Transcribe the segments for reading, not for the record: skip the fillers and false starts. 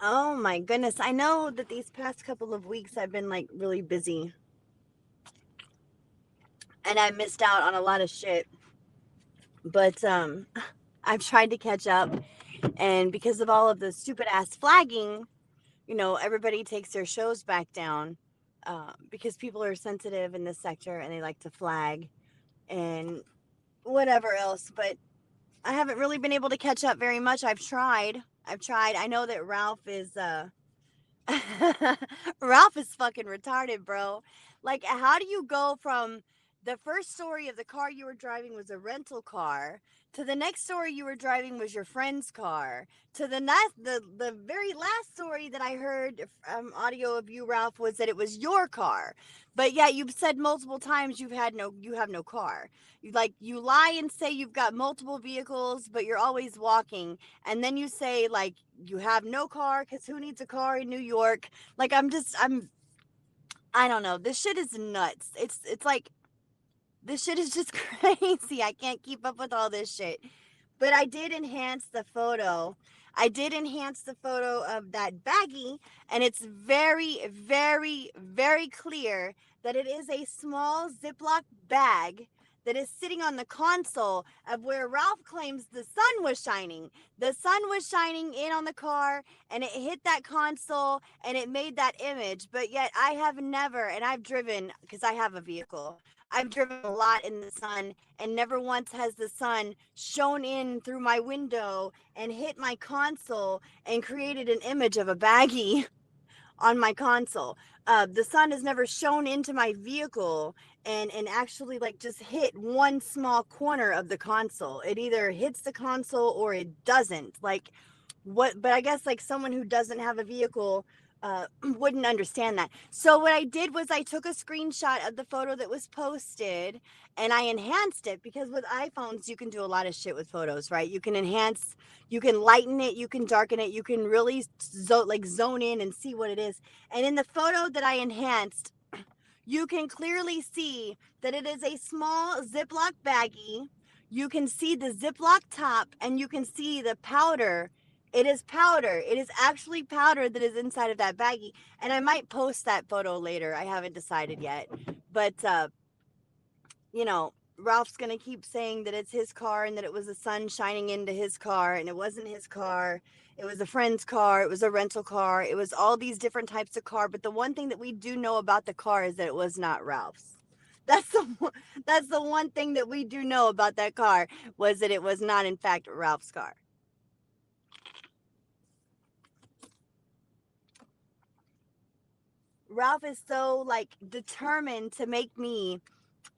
Oh my goodness. I know that these past couple of weeks I've been like really busy and I missed out on a lot of shit. But I've tried to catch up, and because of all of the stupid ass flagging, everybody takes their shows back down because people are sensitive in this sector and they like to flag and whatever else. But I haven't really been able to catch up very much. I've tried. I've tried. I know that Ralph is Ralph is fucking retarded, bro. Like, how do you go from the first story of the car you were driving was a rental car to the next story you were driving was your friend's car to the very last story that I heard audio of you, Ralph, was that it was your car. But yeah, you've said multiple times you have no car. You lie and say you've got multiple vehicles, but you're always walking, and then you say like you have no car because who needs a car in New York? Like I don't know. This shit is nuts. It's like this shit is just crazy. I can't keep up with all this shit. But I did enhance the photo. I did enhance the photo of that baggie, and it's very, very, very clear that it is a small Ziploc bag that is sitting on the console of where Ralph claims the sun was shining. The sun was shining in on the car, and it hit that console, and it made that image. But yet, I have never, and I've driven, because I have a vehicle, I've driven a lot in the sun, and never once has the sun shone in through my window and hit my console and created an image of a baggie on my console. The sun has never shone into my vehicle and actually like just hit one small corner of the console. It either hits the console or it doesn't. Like what? But I guess like someone who doesn't have a vehicle wouldn't understand that. So what I did was I took a screenshot of the photo that was posted and I enhanced it because with iPhones you can do a lot of shit with photos, right? You can enhance, you can lighten it, you can darken it, you can really zone in and see what it is. And in the photo that I enhanced, you can clearly see that it is a small Ziploc baggie. You can see the Ziploc top and you can see the powder. It is powder. It is actually powder that is inside of that baggie. And I might post that photo later. I haven't decided yet. But you know, Ralph's going to keep saying that it's his car and that it was the sun shining into his car and it wasn't his car. It was a friend's car. It was a rental car. It was all these different types of car. But the one thing that we do know about the car is that it was not Ralph's. That's that's the one thing that we do know about that car was that it was not in fact Ralph's car. Ralph is so like determined to make me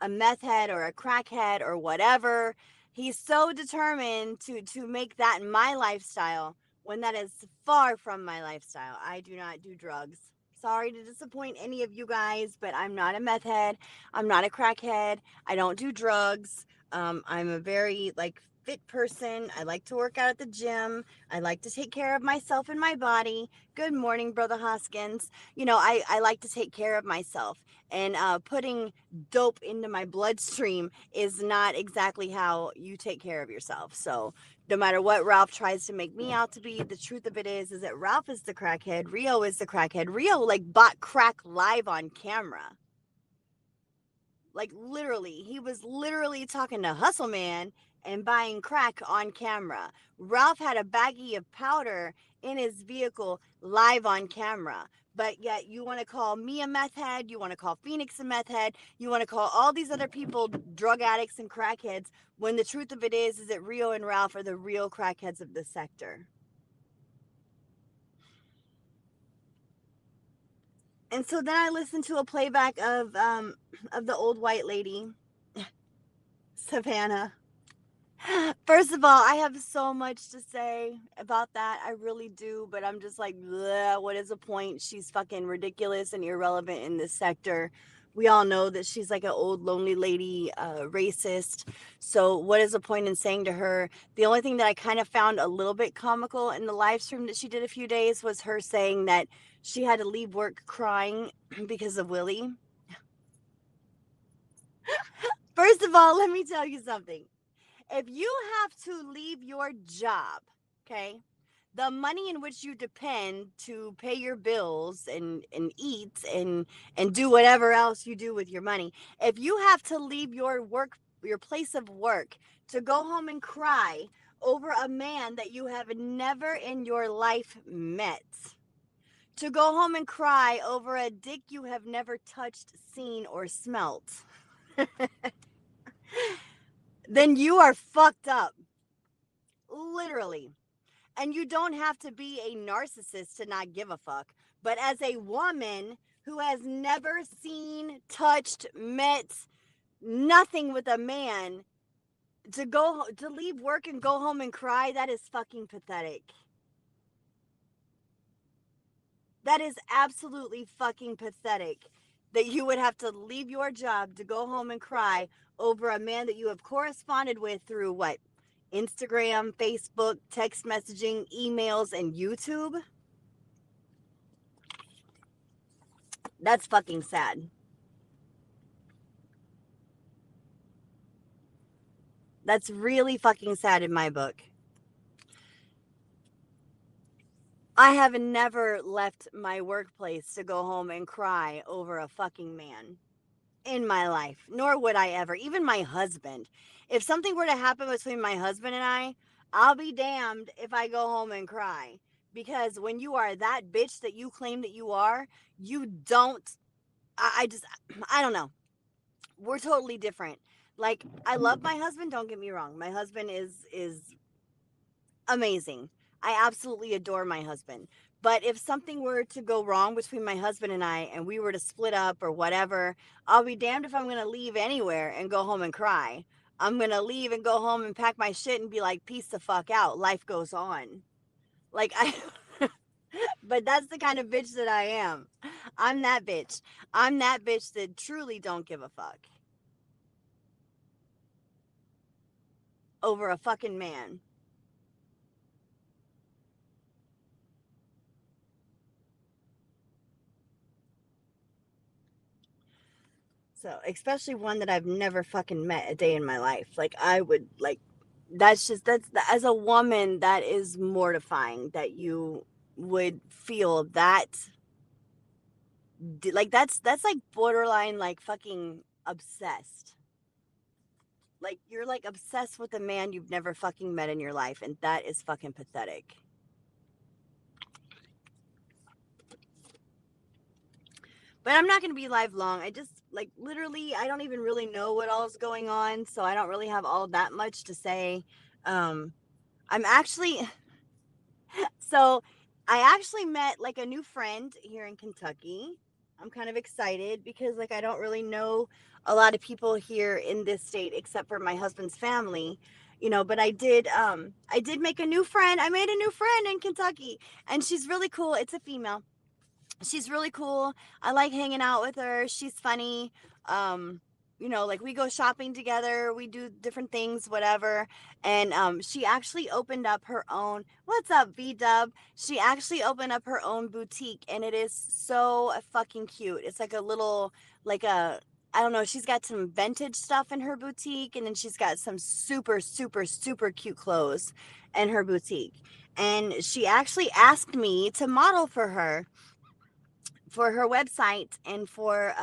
a meth head or a crackhead or whatever. He's so determined to make that my lifestyle when that is far from my lifestyle. I do not do drugs. Sorry to disappoint any of you guys, but I'm not a meth head. I'm not a crackhead. I don't do drugs. I'm a very like fit person. I like to work out at the gym. I like to take care of myself and my body. Good morning, Brother Hoskins. I like to take care of myself. And putting dope into my bloodstream is not exactly how you take care of yourself. So no matter what Ralph tries to make me out to be, the truth of it is that Ralph is the crackhead. Rio is the crackhead. Rio like bought crack live on camera. Like literally, he was literally talking to Hustle Man and buying crack on camera. Ralph had a baggie of powder in his vehicle live on camera. But yet, you want to call me a meth head, you want to call Phoenix a meth head, you want to call all these other people drug addicts and crackheads, when the truth of it is that Rio and Ralph are the real crackheads of the sector. And so then I listened to a playback of the old white lady, Savannah. First of all, I have so much to say about that. I really do, but I'm just like, bleh, what is the point? She's fucking ridiculous and irrelevant in this sector. We all know that she's like an old lonely lady, racist. So what is the point in saying to her? The only thing that I kind of found a little bit comical in the live stream that she did a few days was her saying that she had to leave work crying because of Willie. First of all, let me tell you something. If you have to leave your job, okay, the money in which you depend to pay your bills and eat and do whatever else you do with your money. If you have to leave your place of work to go home and cry over a man that you have never in your life met, to go home and cry over a dick you have never touched, seen, or smelt, then you are fucked up. Literally. And you don't have to be a narcissist to not give a fuck. But as a woman who has never seen, touched, met nothing with a man, to leave work and go home and cry, that is fucking pathetic. That is absolutely fucking pathetic that you would have to leave your job to go home and cry over a man that you have corresponded with through what? Instagram, Facebook, text messaging, emails, and YouTube. That's fucking sad. That's really fucking sad in my book. I have never left my workplace to go home and cry over a fucking man in my life, nor would I ever. Even my husband. If something were to happen between my husband and I'll be damned if I go home and cry. Because when you are that bitch that you claim that you are, you don't. I just, I don't know. We're totally different. Like, I love my husband, don't get me wrong. My husband is amazing. I absolutely adore my husband. But if something were to go wrong between my husband and I, and we were to split up or whatever, I'll be damned if I'm going to leave anywhere and go home and cry. I'm going to leave and go home and pack my shit and be like, peace the fuck out. Life goes on. Like, but that's the kind of bitch that I am. I'm that bitch. I'm that bitch that truly don't give a fuck over a fucking man. So, especially one that I've never fucking met a day in my life. Like, I would, like, as a woman, that is mortifying that you would feel that. Like, that's like borderline, like, fucking obsessed. Like, you're like obsessed with a man you've never fucking met in your life, and that is fucking pathetic. But I'm not going to be live long. I just, like, literally, I don't even really know what all is going on, so I don't really have all that much to say. Um, I'm actually, so I actually met like a new friend here in Kentucky. I'm kind of excited because, like, I don't really know a lot of people here in this state except for my husband's family, but I did make a new friend. I made a new friend in Kentucky, and she's really cool. It's a female. She's really cool. I like hanging out with her. She's funny. Um, like, we go shopping together, we do different things, whatever. And she actually opened up her own. What's up, V Dub? She actually opened up her own boutique, and it is so fucking cute. It's like a little, like a, I don't know. She's got some vintage stuff in her boutique, and then she's got some super, super, super cute clothes in her boutique. And she actually asked me to model for her website and for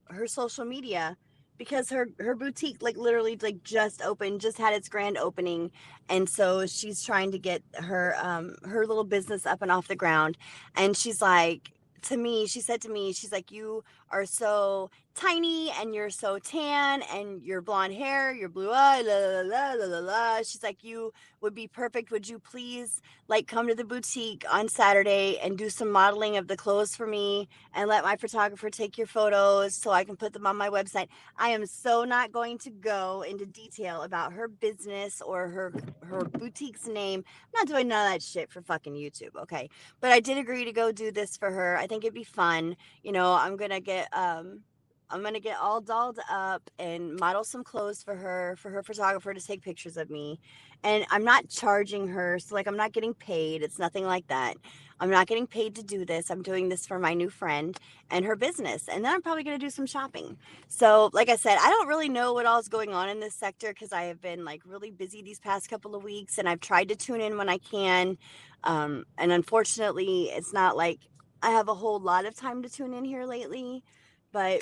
her social media, because her boutique, like, literally, like, just opened, just had its grand opening, and so she's trying to get her little business up and off the ground. And she's like, to me, she said to me, she's like, you are so tiny and you're so tan and your blonde hair, your blue eye, la la la la la la. She's like, you would be perfect. Would you please, like, come to the boutique on Saturday and do some modeling of the clothes for me and let my photographer take your photos so I can put them on my website? I am so not going to go into detail about her business or her boutique's name. I'm not doing none of that shit for fucking YouTube, okay? But I did agree to go do this for her. I think it'd be fun. I'm gonna get I'm gonna get all dolled up and model some clothes for her photographer to take pictures of me. And I'm not charging her, so like I'm not getting paid. It's nothing like that. I'm not getting paid to do this. I'm doing this for my new friend and her business. And then I'm probably gonna do some shopping. So, like I said, I don't really know what all is going on in this sector because I have been like really busy these past couple of weeks, and I've tried to tune in when I can. And unfortunately, it's not like I have a whole lot of time to tune in here lately, but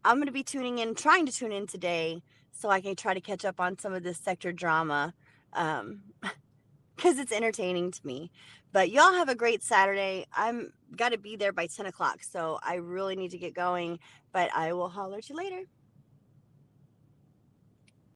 I'm going to be tuning in, trying to tune in today so I can try to catch up on some of this sector drama because it's entertaining to me. But y'all have a great Saturday. I'm got to be there by 10 o'clock, so I really need to get going, but I will holler at you later.